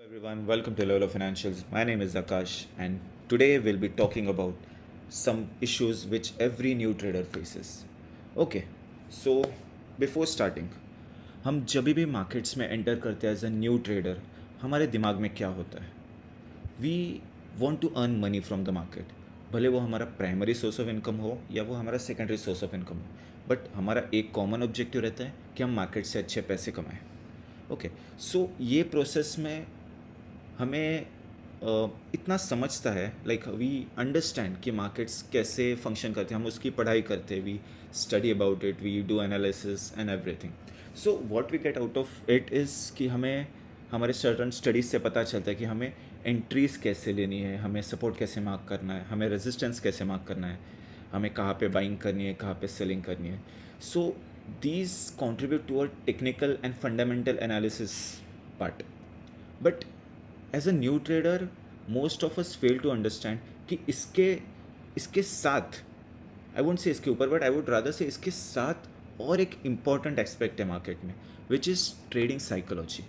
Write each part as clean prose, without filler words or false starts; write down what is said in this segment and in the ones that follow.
Everyone, welcome to Level of Financials. My name is Akash, and today we'll be talking about some issues which every new trader faces. Okay, so before starting, हम जब भी markets में enter करते हैं as a new trader, हमारे दिमाग में क्या होता है? We want to earn money from the market, भले वो हमारा प्राइमरी सोर्स ऑफ इनकम हो या वो हमारा सेकेंडरी सोर्स ऑफ इनकम हो, बट हमारा एक कॉमन ऑब्जेक्टिव रहता है कि हम मार्केट से अच्छे पैसे कमाएं. ओके, सो ये प्रोसेस में हमें इतना समझता है, लाइक वी अंडरस्टैंड कि मार्केट्स कैसे फंक्शन करते हैं, हम उसकी पढ़ाई करते हैं, we study about it, we do analysis and everything. So what we get out of it is कि हमें हमारे सर्टन स्टडीज़ से पता चलता है कि हमें एंट्रीज कैसे लेनी है, हमें सपोर्ट कैसे मार्क करना है, हमें रेजिस्टेंस कैसे मार्क करना है, हमें कहाँ पे बाइंग करनी है, कहाँ पे सेलिंग करनी है. So these contribute to a technical and fundamental analysis part. But as a new trader most of us fail to understand कि इसके साथ, आई वोंट से इसके ऊपर, बट आई वुड रादर से इसके साथ और एक इम्पॉर्टेंट एस्पेक्ट है मार्केट में, which is trading psychology.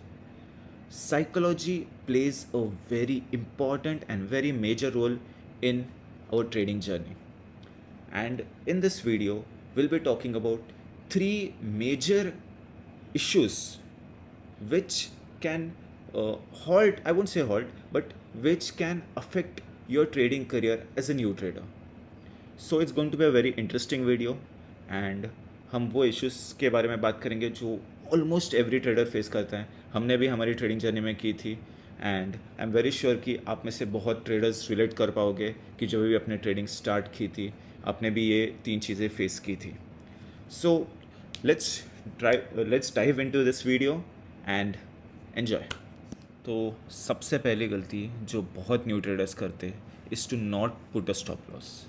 Psychology plays a very important and very major role in our trading journey. And in this video, we'll be talking about three major issues which can halt, I won't say halt, but which can affect your trading career as a new trader. So it's going to be a very interesting video, and हम वो issues के बारे में बात करेंगे जो almost every trader face करता है. हमने भी हमारी ट्रेडिंग जर्नी में की थी, and I am very sure कि आप में से बहुत ट्रेडर्स रिलेट कर पाओगे कि जो भी अपने ट्रेडिंग स्टार्ट की थी, आपने भी ये तीन चीज़ें फेस की थी. So let's dive into this video and enjoy. तो सबसे पहली गलती जो बहुत न्यू ट्रेडर्स करते is to not put a stop loss.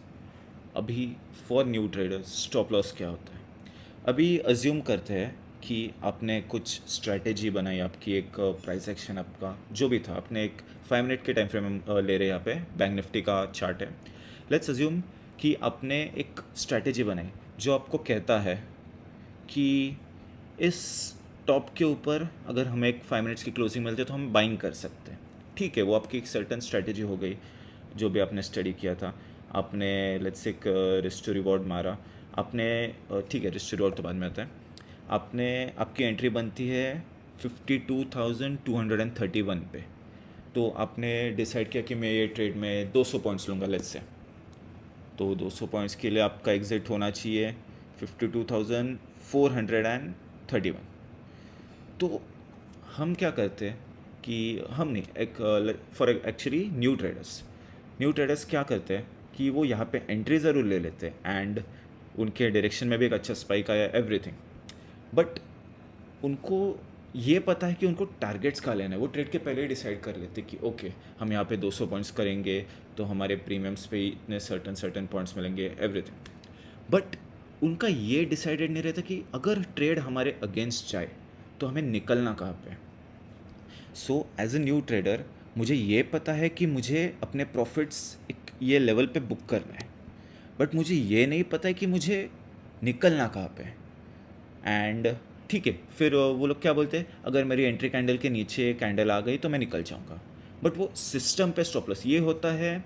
अभी for new traders stop loss क्या होता है? अभी अज्यूम करते हैं कि आपने कुछ स्ट्रैटेजी बनाई, आपकी एक प्राइस एक्शन, आपका जो भी था, आपने एक 5 मिनट के टाइम फ्रेम ले रहे हैं, यहाँ पे बैंक निफ्टी का चार्ट है. लेट्स अज्यूम कि आपने एक स्ट्रैटेजी बनाई जो आपको कहता है कि इस टॉप के ऊपर अगर हमें एक 5 मिनट्स की क्लोजिंग मिलती है तो हम बाइंग कर सकते हैं. ठीक है, वो आपकी एक सर्टन स्ट्रैटेजी हो गई जो भी आपने स्टडी किया था. आपने लेट्स से एक रिस्क टू रिवॉर्ड मारा, आपने ठीक है, रिस्क टू रिवॉर्ड तो बाद में आता है. आपने आपकी एंट्री बनती है 52,231 पे, तो आपने डिसाइड किया कि मैं ये ट्रेड में 200 पॉइंट्स लूँगा लेट्स से. तो 200 पॉइंट्स के लिए आपका एग्जिट होना चाहिए 52,431. तो हम क्या करते हैं कि हम नहीं, एक फॉर एक्चुअली न्यू ट्रेडर्स क्या करते हैं कि वो यहाँ पे एंट्री ज़रूर ले लेते हैं, एंड उनके डायरेक्शन में भी एक अच्छा स्पाइक आया, एवरीथिंग. बट उनको ये पता है कि उनको टारगेट्स कहाँ लेना है. वो ट्रेड के पहले ही डिसाइड कर लेते कि ओके, हम यहाँ पे 200 पॉइंट्स करेंगे तो हमारे प्रीमियम्स पे इतने सर्टन पॉइंट्स मिलेंगे, एवरीथिंग. बट उनका ये डिसाइडेड नहीं रहता कि अगर ट्रेड हमारे अगेंस्ट जाए तो हमें निकलना कहाँ पे. So as a new trader मुझे ये पता है कि मुझे अपने प्रॉफिट्स एक ये लेवल पे बुक करना है, बट मुझे ये नहीं पता है कि मुझे निकलना कहाँ पे. एंड ठीक है, फिर वो लोग क्या बोलते हैं, अगर मेरी एंट्री कैंडल के नीचे कैंडल आ गई तो मैं निकल जाऊँगा. बट वो सिस्टम पे स्टॉप लॉस ये होता है,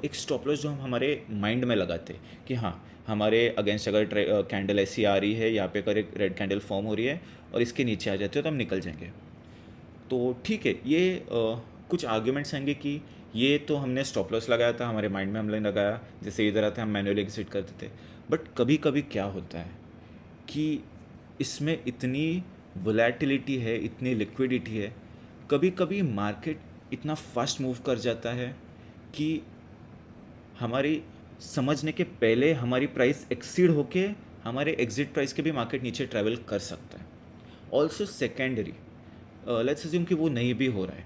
एक स्टॉप लॉस जो हम हमारे माइंड में लगाते हैं कि हाँ, हमारे अगेंस्ट अगर कैंडल ऐसी आ रही है, यहाँ पे अगर एक रेड कैंडल फॉर्म हो रही है और इसके नीचे आ जाती है तो हम निकल जाएंगे. तो ठीक है, ये कुछ आर्ग्यूमेंट्स आएंगे कि ये तो हमने स्टॉप लॉस लगाया था, हमारे माइंड में हमने लगाया, जैसे इधर आते हम मैनुअली एग्जिट करते थे. बट कभी कभी क्या होता है कि इसमें इतनी वोलेटिलिटी है, इतनी लिक्विडिटी है, कभी कभी मार्केट इतना फास्ट मूव कर जाता है कि हमारी समझने के पहले हमारी प्राइस एक्सीड होके हमारे एग्जिट प्राइस के भी मार्केट नीचे ट्रैवल कर सकता है. ऑल्सो सेकेंडरी, लेट्स अज्यूम कि वो नहीं भी हो रहा है,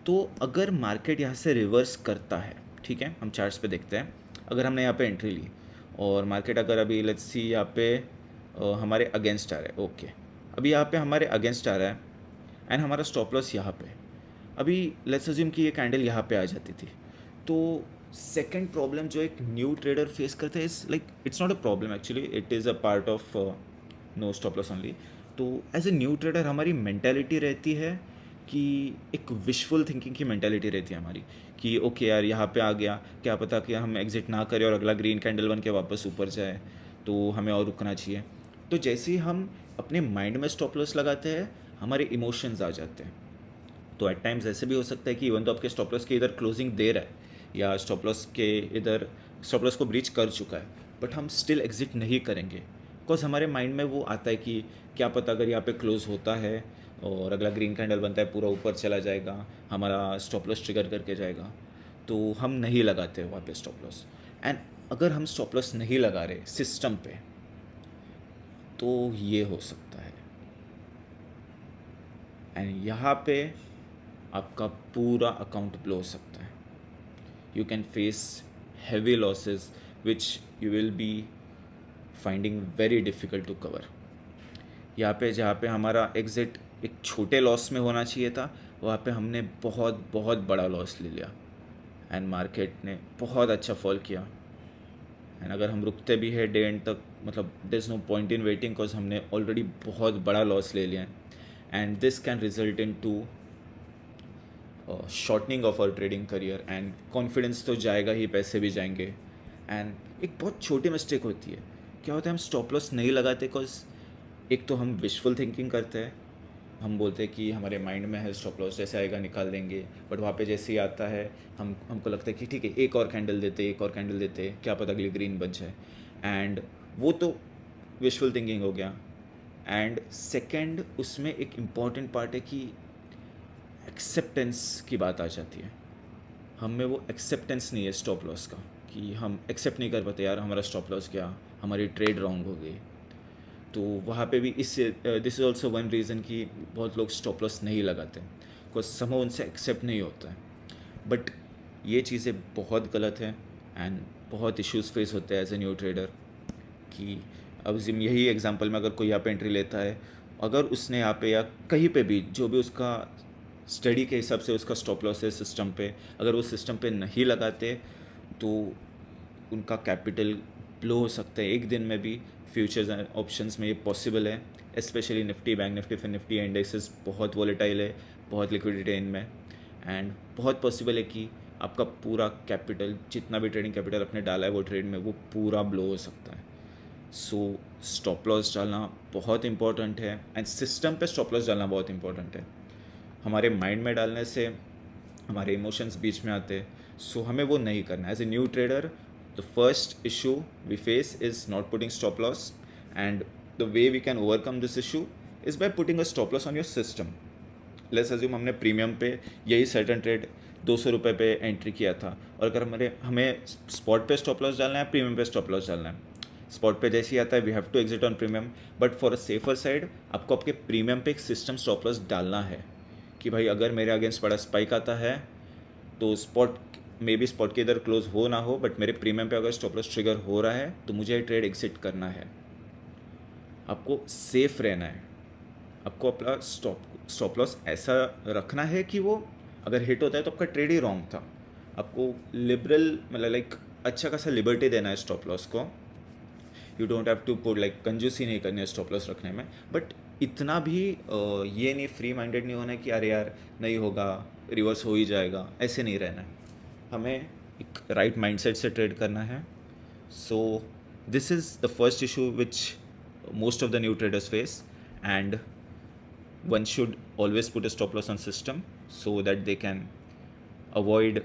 तो अगर मार्केट यहाँ से रिवर्स करता है, ठीक है, हम चार्ट्स पे देखते हैं, अगर हमने यहाँ पे एंट्री ली और मार्केट अगर अभी लेट्स सी यहाँ पे हमारे अगेंस्ट आ रहा है, ओके, अभी यहाँ पे हमारे अगेंस्ट आ रहा है एंड हमारा स्टॉप लॉस यहाँ पे, अभी लेट्स अज्यूम कि ये कैंडल यहाँ पे आ जाती थी. तो सेकंड प्रॉब्लम जो एक न्यू ट्रेडर फेस करते हैं is like, it's not a problem actually, it is a part of no stop loss only. तो एज ए न्यू ट्रेडर हमारी मेंटालिटी रहती है कि एक विशफुल थिंकिंग की मेंटालिटी रहती है हमारी कि ओके यार यहाँ पे आ गया, क्या पता कि हम एग्जिट ना करें और अगला ग्रीन कैंडल बन के वापस ऊपर जाए, तो हमें और रुकना चाहिए। तो जैसे ही हम अपने माइंड में स्टॉप लॉस लगाते हैं, हमारे इमोशंस आ जाते हैं। तो एट टाइम्स ऐसे भी हो सकता है कि इवन तो आपके स्टॉप लॉस के इधर क्लोजिंग दे रहा है या स्टॉप लॉस के इधर स्टॉप लॉस को ब्रीच कर चुका है, बट हम स्टिल एग्जिट नहीं करेंगे बिकॉज हमारे माइंड में वो आता है कि क्या पता अगर यहाँ पे क्लोज होता है और अगला ग्रीन कैंडल बनता है, पूरा ऊपर चला जाएगा, हमारा स्टॉप लॉस ट्रिगर करके जाएगा, तो हम नहीं लगाते वहाँ पे स्टॉप लॉस। एंड अगर हम स्टॉप लॉस नहीं लगा रहे सिस्टम पे, तो ये हो सकता है। एंड यहाँ पे आपका पूरा अकाउंट ब्लो हो सकता है। You can face heavy losses which you will be finding very difficult to cover. यहाँ पे जहाँ पे हमारा एग्ज़िट एक छोटे लॉस में होना चाहिए था, वहाँ पे हमने बहुत बहुत बड़ा लॉस ले लिया एंड मार्केट ने बहुत अच्छा फॉल किया। एंड अगर हम रुकते भी है डे एंड तक, मतलब there is no point in waiting because हमने ऑलरेडी बहुत बड़ा लॉस ले लिया है। And this can result in to shortening of our trading career and confidence तो जाएगा ही, पैसे भी जाएंगे। एंड एक बहुत छोटी मिस्टेक होती है, क्या होता है हम स्टॉप लॉस नहीं लगाते बिकॉज एक तो हम विशफुल थिंकिंग करते हैं, हम बोलते हैं कि हमारे माइंड में है स्टॉप लॉस जैसे आएगा निकाल देंगे, बट वहाँ पे जैसे ही आता है हमको लगता है कि ठीक है एक और कैंडल देते, एक और कैंडल देते, क्या पता अगली ग्रीन बन जाए। एंड वो तो विशफुल थिंकिंग हो गया। एंड सेकेंड, उसमें एक इम्पॉर्टेंट पार्ट है कि एक्सेप्टेंस की बात आ जाती है। हम में वो एक्सेप्टेंस नहीं है स्टॉप लॉस का, कि हम एक्सेप्ट नहीं कर पाते यार हमारा स्टॉप लॉस गया, हमारी ट्रेड रॉन्ग हो गई। तो वहाँ पे भी इससे this is also one reason कि बहुत लोग स्टॉप लॉस नहीं लगाते बिकॉज समझ उनसे एक्सेप्ट नहीं होता है। बट ये चीज़ें बहुत गलत है एंड बहुत इश्यूज़ फेस होते हैं एज ए न्यू ट्रेडर। कि अब जिम यही एग्जांपल में अगर कोई यहाँ पे एंट्री लेता है, अगर उसने यहाँ पे या कहीं पे भी जो भी उसका स्टडी के हिसाब से उसका स्टॉप लॉस है सिस्टम पे, अगर वो सिस्टम पे नहीं लगाते तो उनका कैपिटल ब्लो हो सकता है एक दिन में भी। फ्यूचर्स एंड ऑप्शंस में ये पॉसिबल है, स्पेशली निफ्टी, बैंक निफ्टी, फिर निफ्टी इंडेक्सेस बहुत वॉलेटाइल है, बहुत लिक्विडिटी है इनमें। एंड बहुत पॉसिबल है कि आपका पूरा कैपिटल, जितना भी ट्रेडिंग कैपिटल आपने डाला है वो ट्रेड में, वो पूरा ब्लो हो सकता है। सो स्टॉप लॉस डालना बहुत इंपॉर्टेंट है एंड सिस्टम पे स्टॉप लॉस डालना बहुत इंपॉर्टेंट है। हमारे माइंड में डालने से हमारे इमोशंस बीच में आते हैं, सो हमें वो नहीं करना। As a new trader, the first issue we face is not putting stop loss, and the way we can overcome this issue is by putting a stop loss on your system. Let's assume हमने premium पे यही certain trade 200 रुपये पे entry किया था, और अगर हमें स्पॉट पे स्टॉप लॉस डालना है, प्रीमियम पे स्टॉप लॉस डालना है। स्पॉट पे जैसे ही आता है we have to exit on premium, but for a safer side आपको आपके प्रीमियम पे एक सिस्टम स्टॉप लॉस डालना है कि भाई अगर मेरे अगेंस्ट बड़ा स्पाइक आता है तो स्पॉट मे बी स्पॉट के इधर क्लोज हो ना हो, बट मेरे प्रीमियम पे अगर स्टॉप लॉस ट्रिगर हो रहा है तो मुझे ट्रेड एग्जिट करना है। आपको सेफ रहना है, आपको अपना स्टॉप लॉस ऐसा रखना है कि वो अगर हिट होता है तो आपका ट्रेड ही रॉन्ग था। आपको लिबरल, मतलब लाइक अच्छा खासा लिबर्टी देना है स्टॉप लॉस को। You don't have to put, like कंजूसी नहीं करनी है स्टॉप लॉस रखने में, बट इतना भी ये नहीं, फ्री माइंडेड नहीं होना है कि अरे यार नहीं होगा, रिवर्स हो ही जाएगा, ऐसे नहीं रहना है। हमें एक राइट माइंडसेट से ट्रेड करना है। So this is the first issue which most of the new traders face, and one should always put a stop loss on system so that they can avoid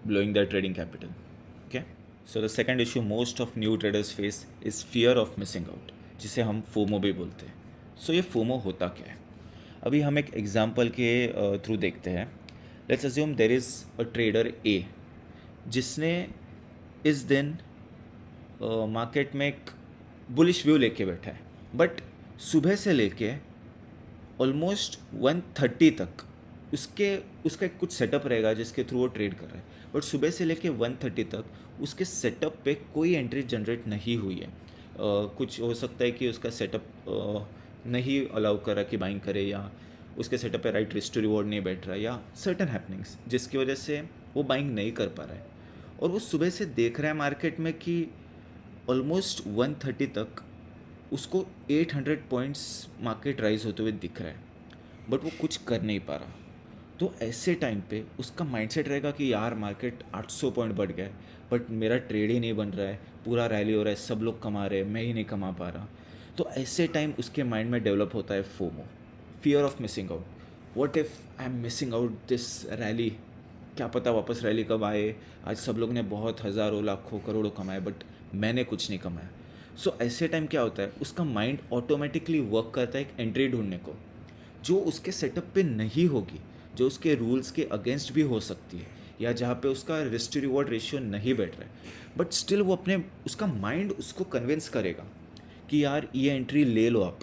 blowing their trading capital. Okay, so the second issue most of new traders face is fear of missing out, जिसे हम FOMO भी बोलते हैं। सो ये FOMO होता क्या है, अभी हम एक एग्जांपल के थ्रू देखते हैं। Let's assume there is a trader A जिसने इस दिन मार्केट में एक बुलिश व्यू लेके बैठा है, बट सुबह से लेके ऑलमोस्ट 1:30 तक उसका एक कुछ सेटअप रहेगा जिसके थ्रू वो ट्रेड कर रहा है, बट सुबह से लेके 1:30 तक उसके सेटअप पे कोई एंट्री जनरेट नहीं हुई है। कुछ हो सकता है कि उसका सेटअप नहीं अलाउ कर रहा कि बाइंग करे, या उसके सेटअप पे राइट रिस्क टू रिवॉर्ड नहीं बैठ रहा, या सर्टन हैपनिंग्स जिसकी वजह से वो बाइंग नहीं कर पा रहा है। और वो सुबह से देख रहा है मार्केट में कि ऑलमोस्ट 1:30 तक उसको 800 पॉइंट्स मार्केट राइज होते हुए दिख रहा है, बट वो कुछ कर नहीं पा रहा। तो ऐसे टाइम पे उसका माइंडसेट रहेगा कि यार मार्केट 800 पॉइंट बढ़ गया है, बट मेरा ट्रेड ही नहीं बन रहा है, पूरा रैली हो रहा है, सब लोग कमा रहे हैं, मैं ही नहीं कमा पा रहा। तो ऐसे टाइम उसके माइंड में डेवलप होता है FOMO, fear of missing out. What if I am missing out this rally, क्या पता वापस रैली कब आए, आज सब लोग ने बहुत हज़ारों लाखों करोड़ों कमाए बट मैंने कुछ नहीं कमाया। सो ऐसे टाइम क्या होता है, उसका माइंड ऑटोमेटिकली वर्क करता है एक एंट्री ढूंढने को जो उसके सेटअप पे नहीं होगी, जो उसके रूल्स के अगेंस्ट भी हो सकती है, या जहाँ पे उसका रिस्क टू रिवॉर्ड रेशियो नहीं बैठ रहा है, बट स्टिल वो अपने उसका माइंड उसको कन्विंस करेगा कि यार ये एंट्री ले लो आप,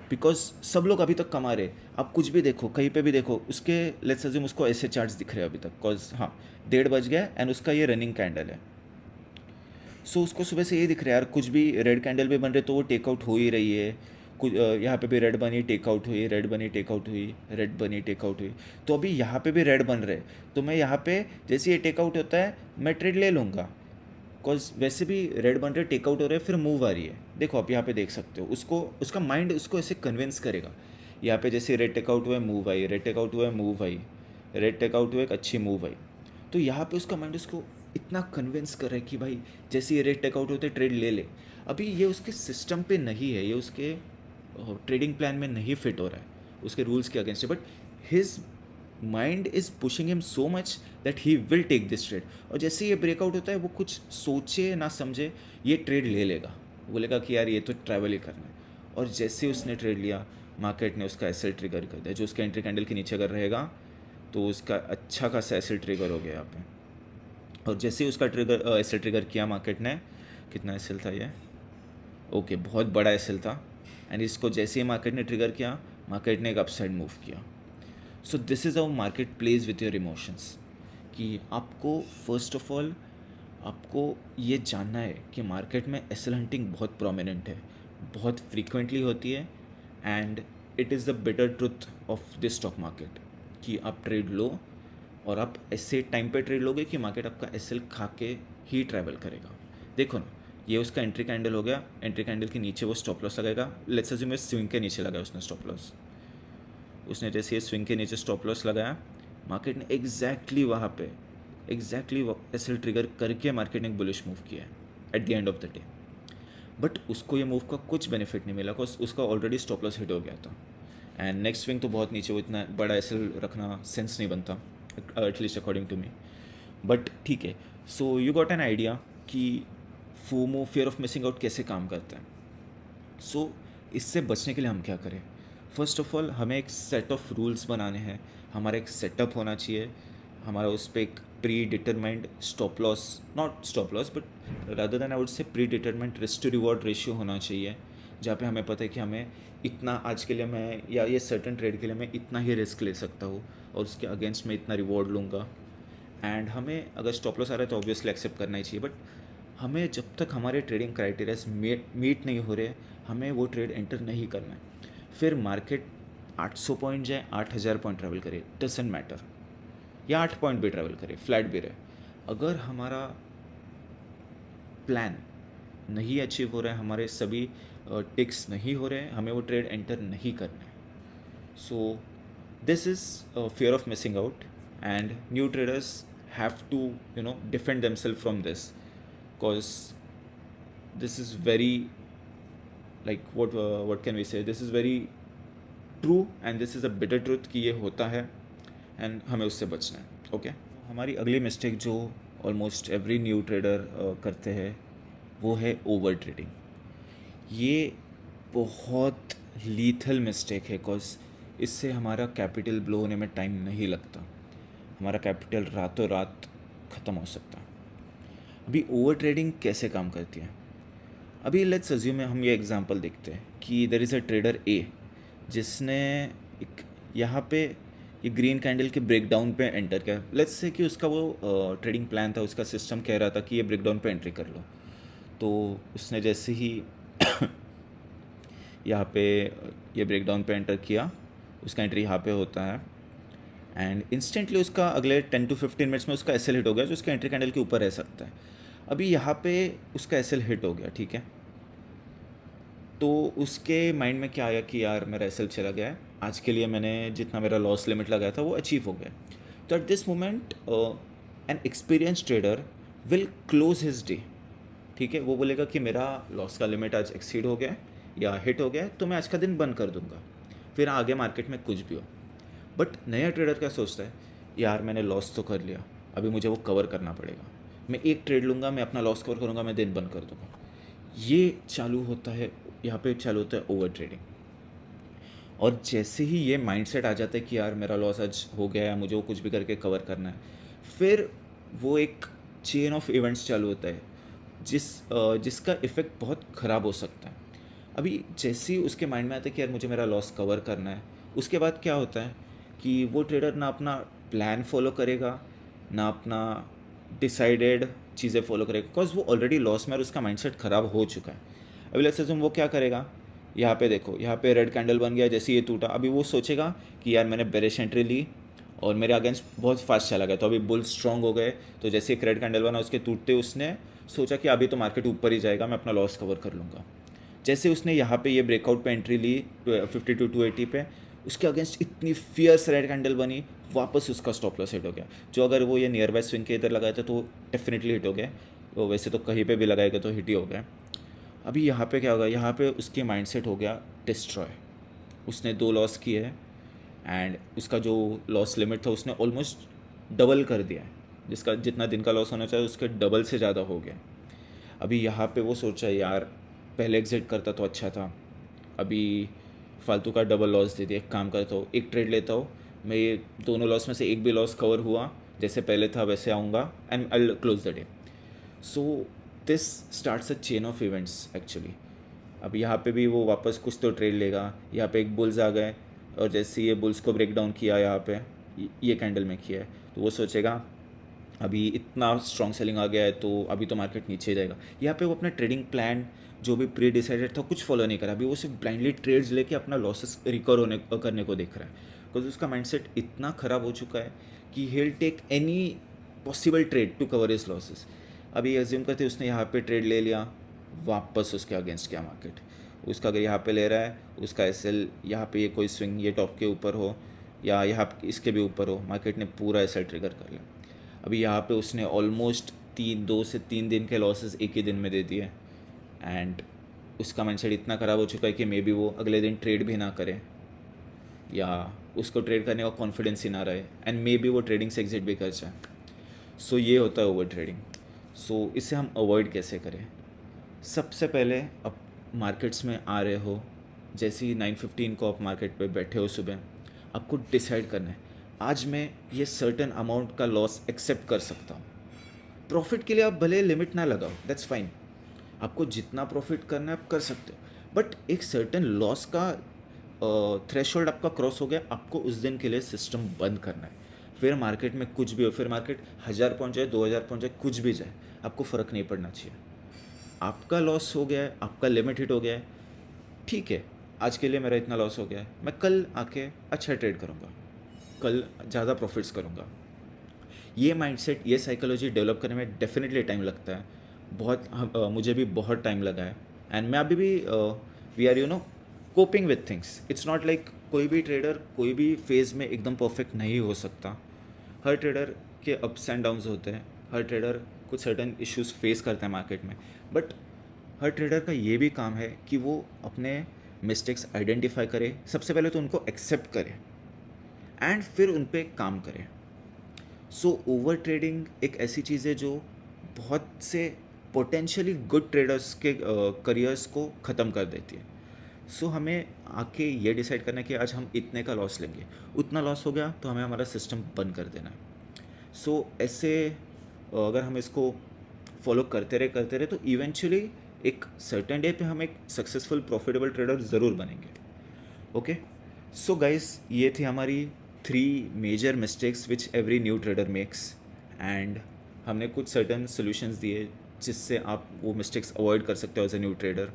बिकॉज सब लोग अभी तक कमा रहे। आप कुछ भी देखो, कहीं पे भी देखो, उसके लेट्स अज्यूम उसको ऐसे चार्ट्स दिख रहे हैं अभी तक, कॉज हाँ 1:30 बज गया एंड उसका ये रनिंग कैंडल है। सो उसको सुबह से ये दिख रहा है यार, कुछ भी रेड कैंडल भी बन रहे तो वो टेकआउट हो ही रही है, कुछ यहाँ पे भी रेड बनी टेकआउट हुई, रेड बनी टेकआउट हुई, रेड बनी टेकआउट हुई, तो अभी यहाँ पे भी रेड बन रहे, तो मैं यहाँ पे जैसे ये टेकआउट होता है मैं ट्रेड ले लूँगा, बिकॉज वैसे भी रेड बन रहे टेकआउट हो रहे फिर मूव आ रही है। देखो आप यहाँ पे देख सकते हो, उसको उसका माइंड उसको ऐसे कन्विंस करेगा। यहाँ पे जैसे रेड टेकआउट हुआ है मूव आई, रेड टेकआउट हुआ है मूव आई, रेड टेकआउट हुआ एक अच्छी मूव आई, तो यहाँ पे उसका माइंड उसको इतना कन्विंस कर रहा है कि भाई जैसे ये रेड टेकआउट होते ट्रेड ले ले। अभी ये उसके सिस्टम पे नहीं है, ये उसके ट्रेडिंग प्लान में नहीं फिट हो रहा है, उसके रूल्स के अगेंस्ट है, but his mind is pushing him so much that he will take this trade. और जैसे ये ब्रेकआउट होता है वो कुछ सोचे ना समझे ये ट्रेड ले लेगा, बोलेगा कि यार ये तो ट्रैवल ही करना है। और जैसे उसने ट्रेड लिया, मार्केट ने उसका एसएल ट्रिगर कर दिया, जो उसके एंट्री कैंडल के नीचे अगर रहेगा तो उसका अच्छा खासा एसएल ट्रिगर हो गया यहाँ पे। और जैसे ही उसका ट्रिगर एसएल ट्रिगर किया मार्केट ने, कितना एसएल था ये, ओके बहुत बड़ा एसएल था, एंड इसको जैसे ही मार्केट ने ट्रिगर किया, मार्केट ने एक अपसाइड मूव किया। So this is how market plays with your emotions, कि आपको फर्स्ट ऑफ ऑल आपको ये जानना है कि मार्केट में एसएल हंटिंग बहुत प्रोमिनेंट है, बहुत फ्रीक्वेंटली होती है, and it is the better truth of this stock market कि आप ट्रेड लो और आप ऐसे टाइम पे ट्रेड लोगे कि मार्केट आपका एसएल खा के ही ट्रैवल करेगा। देखो ना, ये उसका एंट्री कैंडल हो गया, एंट्री कैंडल के नीचे वो स्टॉप लॉस लगाएगा, लेट्स अज्यूम मैं स्विंग के नीचे लगाया उसने स्टॉप लॉस, उसने जैसे ये स्विंग के नीचे स्टॉप लॉस लगाया, मार्केट ने एग्जैक्टली वहाँ पे एग्जैक्टली एसएल ट्रिगर करके मार्केट ने एक बुलिश मूव किया है at the end of the day. But उसको ये मूव का कुछ बेनिफिट नहीं मिला, बिकॉज उसका ऑलरेडी स्टॉप लॉस हिट हो गया था, एंड नेक्स्ट स्विंग तो बहुत नीचे, वो इतना बड़ा एसएल रखना सेंस नहीं बनता at least according to me, but ठीक है। So you got an idea कि FOMO, fear of missing out, कैसे काम करता है। सो इससे बचने के लिए हम क्या करें, फर्स्ट ऑफ ऑल हमें एक सेट ऑफ रूल्स बनाने हैं, हमारा एक सेटअप होना चाहिए, हमारा उस पर एक predetermined stop loss, not stop loss but rather than I would say predetermined risk to reward ratio होना चाहिए, जहाँ पे हमें पता है कि हमें इतना आज के लिए मैं, या ये सर्टन ट्रेड के लिए मैं इतना ही रिस्क ले सकता हूँ और उसके अगेंस्ट मैं इतना रिवॉर्ड लूँगा। एंड हमें अगर स्टॉप लॉस आ रहा है तो ऑब्वियसली एक्सेप्ट करना ही चाहिए, बट हमें जब तक हमारे ट्रेडिंग क्राइटेरियाज मीट नहीं हो रहे, हमें वो ट्रेड एंटर नहीं करना है। फिर मार्केट 800 पॉइंट जाए, 8000 पॉइंट ट्रैवल करे, डजेंट मैटर, या 8 पॉइंट भी ट्रैवल करे, फ्लैट भी रहे, अगर हमारा प्लान नहीं अचीव हो रहा है, हमारे सभी टिक्स नहीं हो रहे हैं, हमें वो ट्रेड एंटर नहीं करना है। So this is fear of missing out, and new traders have to defend themselves from this, because this is very, like what can we say, this is very true and this is a bitter truth कि ये होता है and हमें उससे बचना है। Okay, हमारी अगली मिस्टेक जो ऑलमोस्ट एवरी न्यू ट्रेडर करते हैं वो है ओवर ट्रेडिंग। ये बहुत लीथल मिस्टेक है, बिकॉज इससे हमारा कैपिटल ब्लो होने में टाइम नहीं लगता, हमारा कैपिटल रातों रात ख़त्म हो सकता है। अभी ओवर ट्रेडिंग कैसे काम करती है, अभी लेट्स अज्यूम हम ये एग्जांपल देखते हैं कि there is a trader A जिसने एक यहाँ पे ये ग्रीन कैंडल के ब्रेकडाउन पे एंटर किया। लेट्स से कि उसका वो ट्रेडिंग प्लान था, उसका सिस्टम कह रहा था कि ये ब्रेकडाउन पे एंट्री कर लो, तो उसने जैसे ही यहाँ पे ये ब्रेकडाउन पे एंटर किया, उसका एंट्री यहाँ पे होता है, एंड इंस्टेंटली उसका अगले 10 to 15 मिनट्स में उसका एसएल हिट हो गया, जो उसके एंट्री कैंडल के ऊपर रह सकता है। अभी यहाँ पे उसका एसएल हिट हो गया, ठीक है, तो उसके माइंड में क्या आया कि यार मेरा एसएल चला गया है, आज के लिए मैंने जितना मेरा लॉस लिमिट लगाया था वो अचीव हो गया। तो at this moment an experience trader will close his day. ठीक है, वो बोलेगा कि मेरा लॉस का लिमिट आज एक्सीड हो गया है या हिट हो गया है, तो मैं आज का दिन बंद कर दूंगा, फिर आगे मार्केट में कुछ भी हो। बट नया ट्रेडर क्या सोचता है, यार मैंने लॉस तो कर लिया, अभी मुझे वो कवर करना पड़ेगा, मैं एक ट्रेड लूँगा, मैं अपना लॉस कवर करूँगा, मैं दिन बंद कर दूँगा। ये चालू होता है, यहाँ पे चालू होता है ओवर ट्रेडिंग। और जैसे ही ये माइंडसेट आ जाता है कि यार मेरा लॉस आज हो गया है, मुझे वो कुछ भी करके कवर करना है, फिर वो एक चेन ऑफ इवेंट्स चालू होता है जिसका इफ़ेक्ट बहुत ख़राब हो सकता है। अभी जैसे ही उसके माइंड में आता है कि यार मुझे मेरा लॉस कवर करना है, उसके बाद क्या होता है कि वो ट्रेडर ना अपना प्लान फॉलो करेगा, ना अपना डिसाइडेड चीज़ें फॉलो करेगा, बिकॉज वो ऑलरेडी लॉस में और उसका माइंडसेट ख़राब हो चुका है। अभी लेट्स अज्यूम वो क्या करेगा, यहाँ पे देखो, यहाँ पे रेड कैंडल बन गया, जैसे ये टूटा, अभी वो सोचेगा कि यार मैंने बेरिश एंट्री ली और मेरे अगेंस्ट बहुत फास्ट चला गया, तो अभी बुल स्ट्रॉन्ग हो गए, तो जैसे एक रेड कैंडल बना उसके टूटते उसने सोचा कि अभी तो मार्केट ऊपर ही जाएगा, मैं अपना लॉस कवर कर लूँगा। जैसे उसने यहाँ पे ये ब्रेकआउट पे एंट्री ली 50 to 280 पे, उसके अगेंस्ट इतनी फियर्स रेड कैंडल बनी, वापस उसका स्टॉप लॉस हिट हो गया। जो अगर वो ये नियर बाय स्विंग के इधर लगाया था तो डेफिनेटली हिट हो गया, वो वैसे तो कहीं पे भी लगाएगा तो हिट ही हो गया। अभी यहाँ पे क्या होगा, यहाँ पे उसकी माइंडसेट हो गया डिस्ट्रॉय। उसने 2 लॉस किए हैं एंड उसका जो लॉस लिमिट था उसने ऑलमोस्ट डबल कर दिया है, जिसका जितना दिन का लॉस होना चाहिए उसके डबल से ज़्यादा हो गया। अभी यहाँ पे वो सोचा यार पहले एग्जिट करता तो अच्छा था, अभी फालतू का डबल लॉस दे दिया, एक काम करता हूँ, एक ट्रेड लेता हूँ, मैं ये दोनों लॉस में से एक भी लॉस कवर हुआ जैसे पहले था वैसे आऊँगा and I close the day. So this starts a chain of events actually. अब यहाँ पे भी वो वापस कुछ तो ट्रेड लेगा, यहाँ पे एक बुल्स आ गए और जैसे ये बुल्स को ब्रेक डाउन किया यहाँ पे ये कैंडल में किया है, तो वो सोचेगा अभी इतना स्ट्रॉन्ग सेलिंग आ गया है तो अभी तो मार्केट नीचे जाएगा। यहाँ पे वो अपना ट्रेडिंग प्लान जो भी प्री डिसाइडेड था कुछ फॉलो नहीं करा, अभी वो सिर्फ ब्लाइंडली ट्रेड्स लेके अपना लॉसेस रिकवर होने करने को देख रहा है, बिकॉज उसका माइंडसेट इतना ख़राब हो चुका है कि he will take any possible trade to cover his losses. अभी एज्यूम करते उसने यहाँ पे ट्रेड ले लिया, वापस उसके अगेंस्ट क्या मार्केट, उसका अगर यहाँ पे ले रहा है, उसका एसएल यहाँ पे ये कोई स्विंग ये टॉप के ऊपर हो या यहाँ इसके भी ऊपर हो, मार्केट ने पूरा एसएल ट्रिगर कर लिया। अभी यहाँ पे उसने ऑलमोस्ट 2 से 3 दिन के लॉसेस एक ही दिन में दे दिए एंड उसका माइंडसेट इतना ख़राब हो चुका है कि मे बी वो अगले दिन ट्रेड भी ना करे या उसको ट्रेड करने का कॉन्फिडेंस ही ना रहे एंड मे बी वो ट्रेडिंग से एग्जिट भी कर जाए। सो ये होता है ओवर ट्रेडिंग। सो इसे हम अवॉइड कैसे करें? सबसे पहले अब मार्केट्स में आ रहे हो, जैसे ही 9:15 को आप मार्केट पे बैठे हो सुबह, आपको डिसाइड करना है आज मैं ये सर्टेन अमाउंट का लॉस एक्सेप्ट कर सकता हूँ। प्रॉफिट के लिए आप भले लिमिट ना लगाओ, दैट्स फाइन, आपको जितना प्रॉफिट करना है आप कर सकते हो, बट एक सर्टेन लॉस का थ्रेशोल्ड आपका क्रॉस हो गया, आपको उस दिन के लिए सिस्टम बंद करना है। फिर मार्केट में कुछ भी हो, फिर मार्केट 1000 पहुँच जाए 2000 पहुँच जाए कुछ भी जाए, आपको फ़र्क नहीं पड़ना चाहिए। आपका लॉस हो गया है, आपका लिमिट हिट हो गया है, ठीक है, आज के लिए मेरा इतना लॉस हो गया है, मैं कल आके अच्छा ट्रेड करूँगा, कल ज़्यादा प्रॉफिट्स करूँगा। ये माइंडसेट, ये साइकोलॉजी डेवलप करने में डेफिनेटली टाइम लगता है, बहुत मुझे भी बहुत टाइम लगा है एंड मैं अभी भी we are coping with things. It's not like कोई भी ट्रेडर कोई भी फेज़ में एकदम परफेक्ट नहीं हो सकता। हर ट्रेडर के अप्स एंड डाउन्स होते हैं, हर ट्रेडर कुछ सर्टन इश्यूज फेस करता है मार्केट में, बट हर ट्रेडर का ये भी काम है कि वो अपने मिस्टेक्स आइडेंटिफाई करे, सबसे पहले तो उनको एक्सेप्ट करे एंड फिर उन पे काम करे। सो ओवर ट्रेडिंग एक ऐसी चीज़ है जो बहुत से पोटेंशियली गुड ट्रेडर्स के करियर्स को ख़त्म कर देती है। सो हमें आके ये डिसाइड करना है कि आज हम इतने का लॉस लेंगे, उतना लॉस हो गया तो हमें हमारा सिस्टम बंद कर देना है। सो ऐसे अगर हम इसको फॉलो करते रहे तो इवेंचुअली एक सर्टेन डे पे हम एक सक्सेसफुल प्रॉफिटेबल ट्रेडर ज़रूर बनेंगे। ओके, सो गाइस, ये थी हमारी 3 major mistakes which every new trader makes and हमने कुछ सर्टन सोल्यूशंस दिए जिससे आप वो मिस्टेक्स अवॉइड कर सकते हो as a new trader.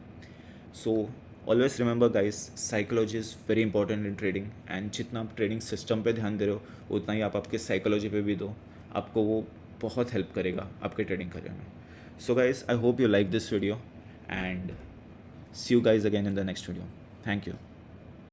So always remember guys, psychology is very important in trading and जितना आप ट्रेडिंग सिस्टम पे ध्यान दे रहे हो उतना ही आप आपके साइकोलॉजी पे भी दो, आपको वो बहुत हेल्प करेगा आपके ट्रेडिंग करियर में। So guys, I hope you like this video and see you guys again in the next video. Thank you.